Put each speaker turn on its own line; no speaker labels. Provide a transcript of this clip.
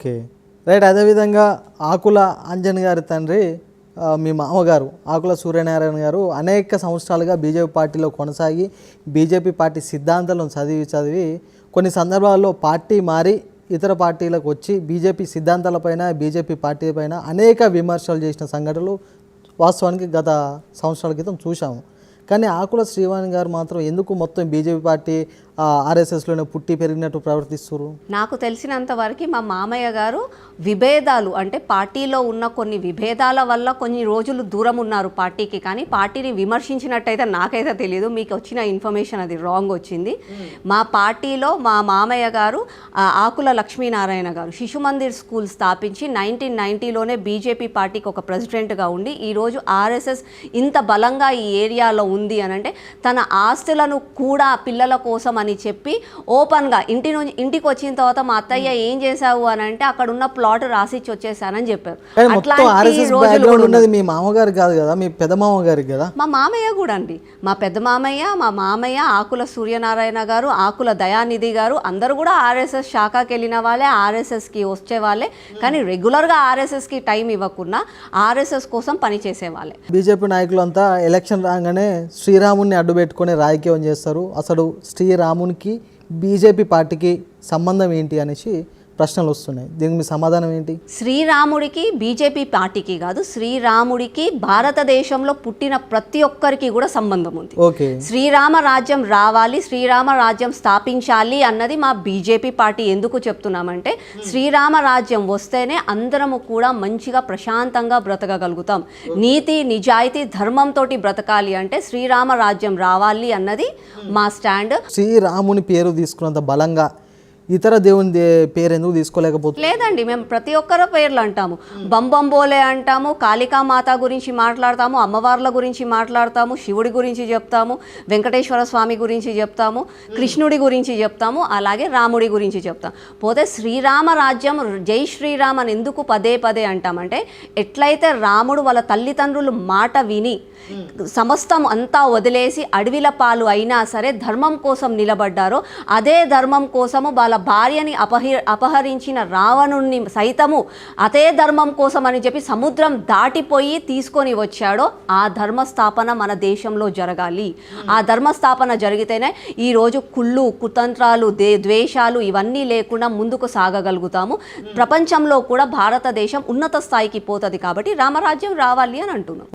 Okay right. అదేవిధంగా ఆకుల అంజన్ గారి తండ్రి మీ మామగారు ఆకుల సూర్యనారాయణ గారు అనేక సంవత్సరాలుగా బీజేపీ పార్టీలో కొనసాగి బీజేపీ పార్టీ సిద్ధాంతాలను చదివి కొన్ని సందర్భాల్లో పార్టీ మారి ఇతర పార్టీలకు వచ్చి బీజేపీ సిద్ధాంతాలపైన బీజేపీ పార్టీ పైన అనేక విమర్శలు చేసిన సంఘటనలు వాస్తవానికి గత సంవత్సరాల క్రితం చూసాము. కానీ ఆకుల శ్రీవాణి గారు మాత్రం ఎందుకు మొత్తం బీజేపీ పార్టీ ఆర్ఎస్ఎస్లోనే పుట్టి పెరిగినట్టు ప్రవర్తిస్తారు?
నాకు తెలిసినంత వరకు మా మామయ్య గారు విభేదాలు అంటే పార్టీలో ఉన్న కొన్ని విభేదాల వల్ల కొన్ని రోజులు దూరం ఉన్నారు పార్టీకి, కానీ పార్టీని విమర్శించినట్టయితే నాకైతే తెలియదు. మీకు వచ్చిన ఇన్ఫర్మేషన్ అది రాంగ్ వచ్చింది. మా పార్టీలో మా మామయ్య గారు ఆకుల లక్ష్మీనారాయణ గారు శిశు మందిర్ స్కూల్ స్థాపించి 1990లోనే బీజేపీ పార్టీకి ఒక ప్రెసిడెంట్గా ఉండి ఈరోజు ఆర్ఎస్ఎస్ ఇంత బలంగా ఈ ఏరియాలో ఉంది అని అంటే తన ఆస్తులను కూడా పిల్లల కోసం అని చెప్పి ఓపెన్గా ఇంటికి వచ్చిన తర్వాత మా అత్తయ్య ఏం చేశావు అని అంటే అక్కడ ఉన్న ప్లాట్ రాసిచ్చి వచ్చేసానని చెప్పారు.
మీ మామగారు కాదు కదా, మీ పెద్ద మామగారు కదా?
మా మామయ్య కూడా అండి, మా పెద్ద మామయ్య ఆకుల సూర్యనారాయణ గారు, ఆకుల దయానిధి గారు అందరూ కూడా ఆర్ఎస్ఎస్ శాఖకి వెళ్ళిన వాళ్ళే, ఆర్ఎస్ఎస్కి వచ్చే వాళ్ళే, కానీ రెగ్యులర్గా ఆర్ఎస్ఎస్కి టైం ఇవ్వకుండా ఆర్ఎస్ఎస్ కోసం పనిచేసే వాళ్ళే.
బీజేపీ నాయకులంతా ఎలక్షన్ రాగానే శ్రీరాముని అడ్డు పెట్టుకొని రాజకీయం చేస్తారు. అసలు శ్రీరామునికి బీజేపీ పార్టీకి సంబంధం ఏంటి అనేసి ప్రశ్నలు వస్తున్నాయి. దీనికి మీ సమాధానం ఏంటి?
శ్రీరాముడికి బీజేపీ పార్టీకి కాదు, శ్రీరాముడికి భారతదేశంలో పుట్టిన ప్రతి ఒక్కరికి కూడా సంబంధం ఉంది.
ఓకే,
శ్రీరామ రాజ్యం రావాలి, శ్రీరామ రాజ్యం స్థాపించాలి అన్నది మా బీజేపీ పార్టీ. ఎందుకు చెప్తున్నామంటే శ్రీరామ రాజ్యం వస్తేనే అందరము కూడా మంచిగా ప్రశాంతంగా బ్రతకగలుగుతాం. నీతి నిజాయితీ ధర్మంతో బ్రతకాలి అంటే శ్రీరామ రాజ్యం రావాలి అన్నది మా స్టాండ్.
శ్రీరాముని పేరు తీసుకున్నంత బలంగా ఇతర దేవుని పేరు ఎందుకు తీసుకోలేకపోతుంది?
లేదండి, మేము ప్రతి ఒక్కరి పేర్లు అంటాము. బంబంబోలే అంటాము, కాళికామాత గురించి మాట్లాడతాము, అమ్మవార్ల గురించి మాట్లాడతాము, శివుడి గురించి చెప్తాము, వెంకటేశ్వర స్వామి గురించి చెప్తాము, కృష్ణుడి గురించి చెప్తాము, అలాగే రాముడి గురించి చెప్తాం. పోతే శ్రీరామ రాజ్యం జై శ్రీరామ్ అని ఎందుకు పదే పదే అంటామంటే ఎట్లయితే రాముడు వాళ్ళ తల్లిదండ్రులు మాట విని సమస్తం అంతా వదిలేసి అడవిల పాలు అయినా సరే ధర్మం కోసం నిలబడ్డారో, అదే ధర్మం కోసము వాళ్ళ భార్యని అపహరించిన రావణుణ్ణి సైతము అదే ధర్మం కోసం అని చెప్పి సముద్రం దాటిపోయి తీసుకొని వచ్చాడో ఆ ధర్మస్థాపన మన దేశంలో జరగాలి. ఆ ధర్మస్థాపన జరిగితేనే ఈరోజు కుళ్ళు కుతంత్రాలు ద్వేషాలు ఇవన్నీ లేకుండా ముందుకు సాగగలుగుతాము. ప్రపంచంలో కూడా భారతదేశం ఉన్నత స్థాయికి పోతుంది. కాబట్టి రామరాజ్యం రావాలి అని అంటున్నాం.